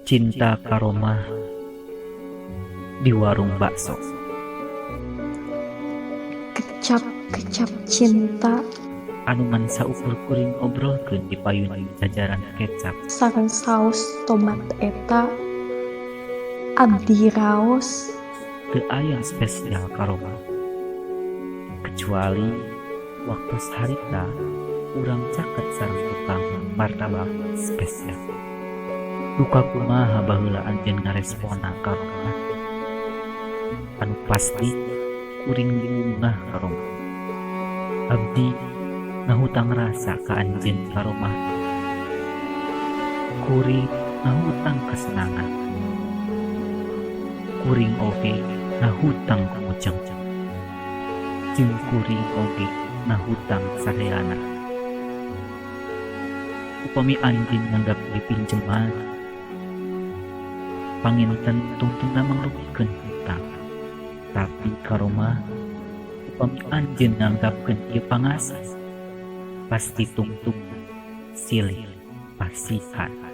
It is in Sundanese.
Cinta Karomah di warung bakso. Kecap-kecap cinta Anu mansa ukur kuring obrolkeun di payun jajaran kecap. sareng saus tomat eta abdi raos Teu aya spesial karomah. Kecuali waktu saharita urang caket sareng tukang martabak spesial. Duka kumaha baheula anjeun ngarespona karomah. Anu pasti kuring diunggah karomah. Abdi ngahutang rasa ka anjeun karomah. Kuring ngahutang kesenangan. Kuring oge ngahutang kumujeng. Jeung kuring oge ngahutang sadayana. Upami anjeun nganggap ieu pinjeman, panginten tungtungna mangrugikeun hutang. Tapi karomah upami anjeun nganggapkeun ieu pangasih, pasti tungtung silih pasihan.